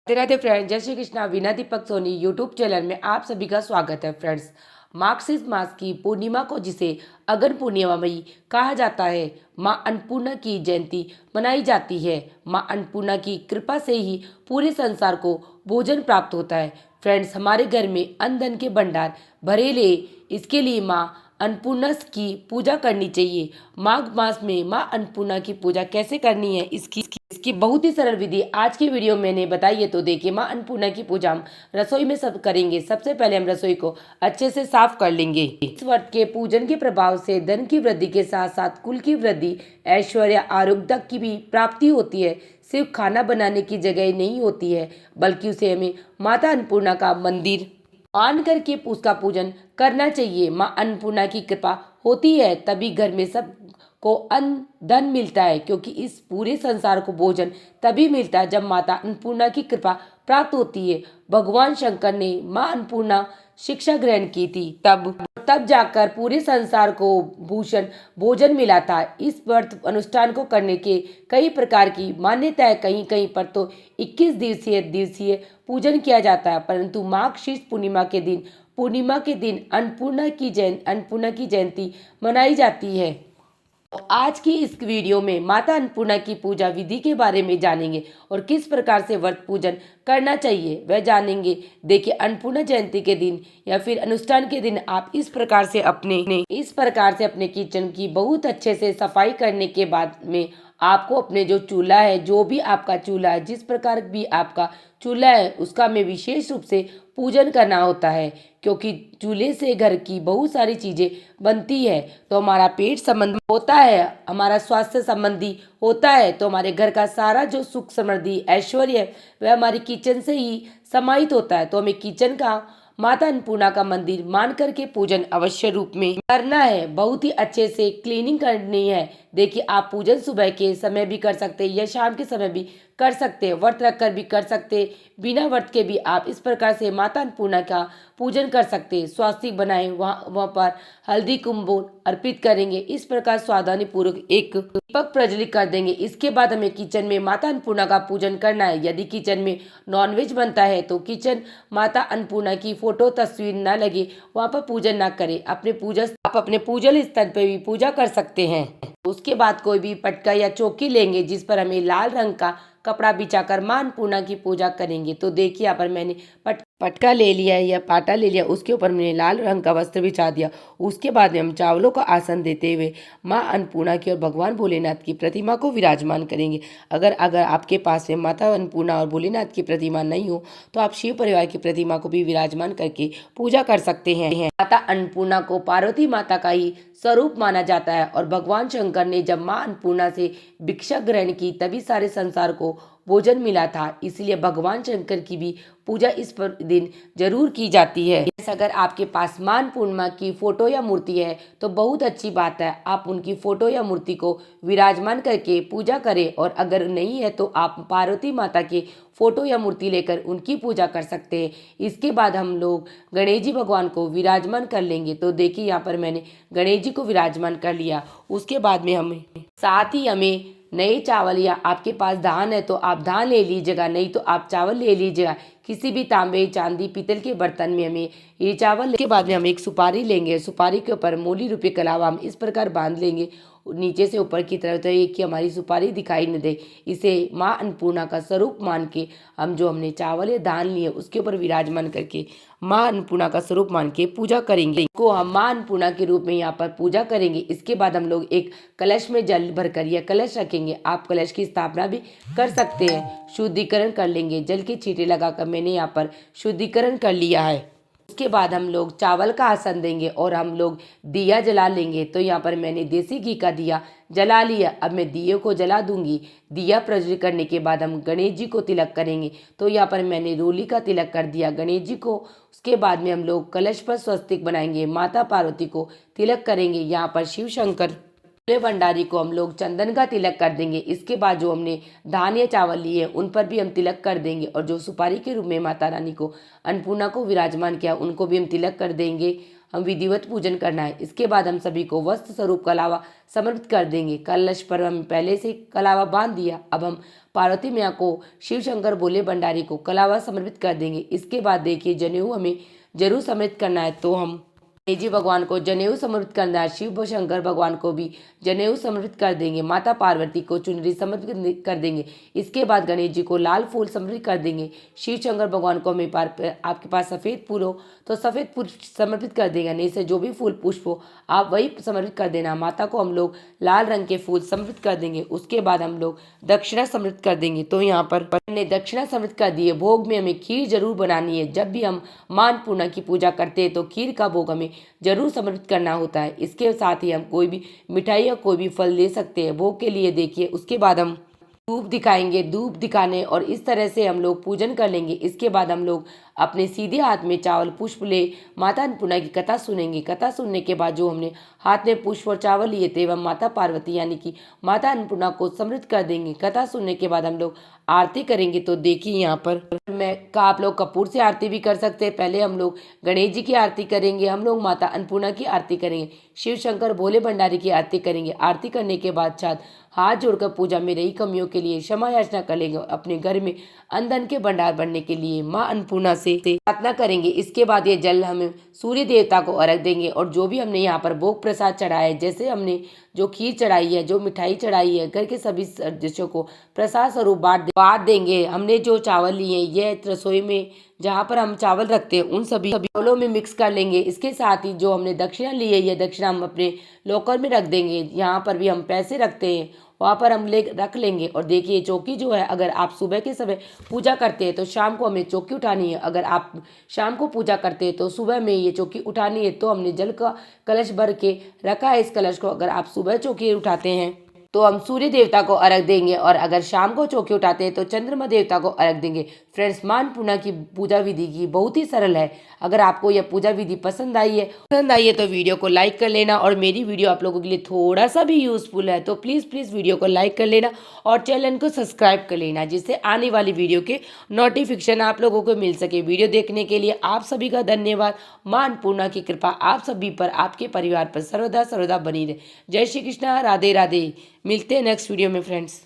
Radhe Radhe friends, जय Shri Krishna. Veena Deepak Soni YouTube channel में आप सभी का स्वागत है। फ्रेंड्स, मार्गशीर्ष मास की पूर्णिमा को जिसे अगन पूर्णिमामयी कहा जाता है, मां अन्नपूर्णा की जयंती मनाई जाती है। मां अन्नपूर्णा की कृपा से ही पूरे संसार को भोजन प्राप्त होता है। फ्रेंड्स, हमारे घर में अन्न धन के भंडार भरे ले, इसके लिए मां अन्नपूर्णा की पूजा करनी चाहिए। माघ मास में मां अन्नपूर्णा की पूजा कैसे करनी है, इसकी बहुत ही सरल विधि आज की वीडियो में मैंने बताई है। तो देखिए, मां अन्नपूर्णा की पूजा हम रसोई में सब करेंगे। सबसे पहले हम रसोई को अच्छे से साफ कर लेंगे। इस व्रत के पूजन के प्रभाव से धन की वृद्धि के साथ साथ कुल की वृद्धि, ऐश्वर्य, आरोग्य की भी प्राप्ति होती है। सिर्फ खाना बनाने की जगह नहीं होती है, बल्कि उसे हमें माता अन्नपूर्णा का मंदिर मान करके उसका पूजन करना चाहिए। माँ अन्नपूर्णा की कृपा होती है तभी घर में सब को अन्न धन मिलता है, क्योंकि इस पूरे संसार को भोजन तभी मिलता है जब माता अन्नपूर्णा की कृपा प्राप्त होती है। भगवान शंकर ने माँ अन्नपूर्णा शिक्षा ग्रहण की थी, तब जाकर पूरे संसार को भूषण भोजन मिला था। इस व्रत अनुष्ठान को करने के कई प्रकार की मान्यता है। कहीं कहीं पर तो 21 दिवसीय पूजन किया जाता है, परंतु मार्गशीर्ष पूर्णिमा के दिन अन्नपूर्णा की जयंती मनाई जाती है। तो आज की इस वीडियो में माता अन्नपूर्णा की पूजा विधि के बारे में जानेंगे और किस प्रकार से व्रत पूजन करना चाहिए वह जानेंगे। देखिए, अन्नपूर्णा जयंती के दिन या फिर अनुष्ठान के दिन आप इस प्रकार से अपने किचन की बहुत अच्छे से सफाई करने के बाद में आपको अपने जो चूल्हा है, जो भी आपका चूल्हा है, जिस प्रकार भी आपका चूल्हा है, उसका में विशेष रूप से पूजन करना होता है, क्योंकि चूल्हे से घर की बहुत सारी चीजें बनती है। तो हमारा पेट संबंधी होता है, हमारा स्वास्थ्य संबंधी होता है, तो हमारे घर का सारा जो सुख समृद्धि ऐश्वर्य है वह हमारी किचन से ही समाहित होता है। तो हमें किचन का माता अन्नपूर्णा का मंदिर मान करके पूजन अवश्य रूप में करना है। बहुत ही अच्छे से क्लीनिंग करनी है। देखिए, आप पूजन सुबह के समय भी कर सकते हैं या शाम के समय भी कर सकते हैं, व्रत रखकर भी कर सकते हैं, बिना व्रत के भी आप इस प्रकार से माता अन्नपूर्णा का पूजन कर सकते हैं। स्वास्तिक बनाए वहाँ पर हल्दी कुमकुम अर्पित करेंगे। इस प्रकार सावधानी पूर्वक एक दीपक प्रज्वलित कर देंगे। इसके बाद हमें किचन में माता अन्नपूर्णा का पूजन करना है। यदि किचन में नॉनवेज बनता है तो किचन माता अन्नपूर्णा की फोटो तस्वीर न लगे वहाँ पर पूजन न करें। आप अपने पूजन स्थल पर भी पूजा कर सकते हैं। उसके बाद कोई भी पटका या चौकी लेंगे जिस पर हमें लाल रंग का कपड़ा बिछाकर मां अन्नपूर्णा की पूजा करेंगे। तो देखिए, यहाँ पर मैंने पटका ले लिया है या पाटा ले लिया, उसके ऊपर मैंने लाल रंग का वस्त्र बिछा दिया। उसके बाद में हम चावलों का आसन देते हुए मां अन्नपूर्णा की और भगवान भोलेनाथ की प्रतिमा को विराजमान करेंगे। अगर आपके पास में माता अन्नपूर्णा और भोलेनाथ की प्रतिमा नहीं हो तो आप शिव परिवार की प्रतिमा को भी विराजमान करके पूजा कर सकते हैं। माता अन्नपूर्णा को पार्वती माता का ही स्वरूप माना जाता है और भगवान शंकर ने जब मां अन्नपूर्णा से भिक्षा ग्रहण की तभी सारे संसार को भोजन मिला था। इसलिए भगवान शंकर की भी पूजा इस दिन जरूर की जाती है। अगर आपके पास मां अन्नपूर्णा की फोटो या मूर्ति है तो बहुत अच्छी बात है, आप उनकी फोटो या मूर्ति को विराजमान करके पूजा करें। और अगर नहीं है तो आप पार्वती माता के फोटो या मूर्ति लेकर उनकी पूजा कर सकते हैं। इसके बाद हम लोग गणेश जी भगवान को विराजमान कर लेंगे। तो देखिए, यहाँ पर मैंने गणेश जी को विराजमान कर लिया। उसके बाद में हमें नए चावल या आपके पास धान है तो आप धान ले लीजिएगा, नहीं तो आप चावल ले लीजिएगा। किसी भी तांबे, चांदी, पीतल के बर्तन में हमें ये चावल के बाद में हम एक सुपारी लेंगे। सुपारी के ऊपर मूली रुपये के अलावा हम इस प्रकार बांध लेंगे नीचे से ऊपर की तरफ, तो एक कि हमारी सुपारी दिखाई न दे। इसे माँ अन्नपूर्णा का स्वरूप मान के हम जो हमने चावल या धान लिए उसके ऊपर विराजमान करके माँ अन्नपूर्णा का स्वरूप मान के पूजा करेंगे। को हम माँ अन्नपूर्णा के रूप में यहाँ पर पूजा करेंगे। इसके बाद हम लोग एक कलश में जल भरकर या कलश रखेंगे। आप कलश की स्थापना भी कर सकते हैं। शुद्धिकरण कर लेंगे। जल के छींटे लगाकर मैंने यहाँ पर शुद्धिकरण कर लिया है। उसके बाद हम लोग चावल का आसन देंगे और हम लोग दिया जला लेंगे। तो यहाँ पर मैंने देसी घी का दिया जला लिया। अब मैं दिए को जला दूंगी। दिया प्रज्वलित करने के बाद हम गणेश जी को तिलक करेंगे। तो यहाँ पर मैंने रोली का तिलक कर दिया गणेश जी को। उसके बाद में हम लोग कलश पर स्वस्तिक बनाएंगे, माता पार्वती को तिलक करेंगे। यहाँ पर शिव शंकर भोले भंडारी को हम लोग चंदन का तिलक कर देंगे। इसके बाद जो हमने धान या चावल लिए हैं उन पर भी हम तिलक कर देंगे और जो सुपारी के रूप में माता रानी को अन्नपूर्णा को विराजमान किया उनको भी हम तिलक कर देंगे। हम विधिवत पूजन करना है। इसके बाद हम सभी को वस्त्र स्वरूप कलावा समर्पित कर देंगे। कलश पर हम पहले से कलावा बांध दिया, अब हम पार्वती मैया को, शिव शंकर भोले भंडारी को कलावा समर्पित कर देंगे। इसके बाद देखिए जनेऊ हमें जरूर समर्पित करना है, तो हम गणेश जी भगवान को जनेऊ समर्पित करना है। शिव शंकर भगवान को भी जनेऊ समर्पित कर देंगे। माता पार्वती को चुनरी समर्पित कर देंगे। इसके बाद गणेश जी को लाल फूल समर्पित कर देंगे। शिव शंकर भगवान को हमें आपके पास सफ़ेद फूल हो तो सफ़ेद फूल समर्पित कर देंगे, नहीं से जो भी फूल पुष्प हो आप वही समर्पित कर देना। माता को हम लोग लाल रंग के फूल समर्पित कर देंगे। उसके बाद हम लोग दक्षिणा समर्पित कर देंगे। तो यहाँ पर हमने दक्षिणा समर्पित कर दी है। भोग में हमें खीर जरूर बनानी है। जब भी हम मां अन्नपूर्णा की पूजा करते हैं तो खीर का भोग हमें जरूर समर्पित करना होता है। इसके साथ ही हम कोई भी मिठाई या कोई भी फल दे सकते हैं भोग के लिए। देखिए उसके बाद हम धूप दिखाएंगे। धूप दिखाने और इस तरह से हम लोग पूजन कर लेंगे। इसके बाद हम लोग अपने सीधे हाथ में चावल पुष्प ले माता अन्नपूर्णा की कथा सुनेंगे। कथा सुनने के बाद जो हमने हाथ में पुष्प और चावल लिए थे वह माता पार्वती यानी कि माता अन्नपूर्णा को समृद्ध कर देंगे। कथा सुनने के बाद हम लोग आरती करेंगे। तो देखिए यहाँ पर आप लोग कपूर से आरती भी कर सकते हैं। पहले हम लोग गणेश जी की आरती करेंगे, हम लोग माता अन्नपूर्णा की आरती करेंगे, शिव शंकर भोले भंडारी की आरती करेंगे। आरती करने के बाद साथ हाथ जोड़कर पूजा में रही कमियों के लिए क्षमा याचना कर लेंगे। अपने घर में अन्न धन के भंडार बढ़ने के लिए मां अन्नपूर्णा से प्रार्थना करेंगे। इसके बाद ये जल हम सूर्य देवता को अर्घ देंगे और जो भी हमने यहाँ पर भोग प्रसाद चढ़ाया है, जैसे हमने जो खीर चढ़ाई है, जो मिठाई चढ़ाई है, घर के सभी सदस्यों को प्रसाद स्वरूप बांट देंगे। हमने जो चावल लिए ये रसोई में जहाँ पर हम चावल रखते हैं उन सभी चावलों में मिक्स कर लेंगे। इसके साथ ही जो हमने दक्षिणा ली है ये दक्षिणा हम अपने लॉकर में रख देंगे। यहाँ पर भी हम पैसे रखते हैं वहाँ पर हम रख लेंगे। और देखिए चौकी जो है, अगर आप सुबह के समय पूजा करते हैं तो शाम को हमें चौकी उठानी है। अगर आप शाम को पूजा करते हैं तो सुबह में ये चौकी उठानी है। तो हमने जल का कलश भर के रखा है। इस कलश को अगर आप सुबह चौकी उठाते हैं तो हम सूर्य देवता को अर्घ देंगे और अगर शाम को चौकी उठाते हैं तो चंद्रमा देवता को अर्घ देंगे। फ्रेंड्स, मां अन्नपूर्णा की पूजा विधि की बहुत ही सरल है। अगर आपको यह पूजा विधि पसंद आई है तो वीडियो को लाइक कर लेना। और मेरी वीडियो आप लोगों के लिए थोड़ा सा भी यूजफुल है तो प्लीज़ वीडियो को लाइक कर लेना और चैनल को सब्सक्राइब कर लेना, जिससे आने वाली वीडियो के नोटिफिकेशन आप लोगों को मिल सके। वीडियो देखने के लिए आप सभी का धन्यवाद। मां अन्नपूर्णा की कृपा आप सभी पर, आपके परिवार पर सर्वदा सर्वदा बनी रहे। जय श्री कृष्णा, राधे राधे। मिलते हैं नेक्स्ट वीडियो में फ्रेंड्स।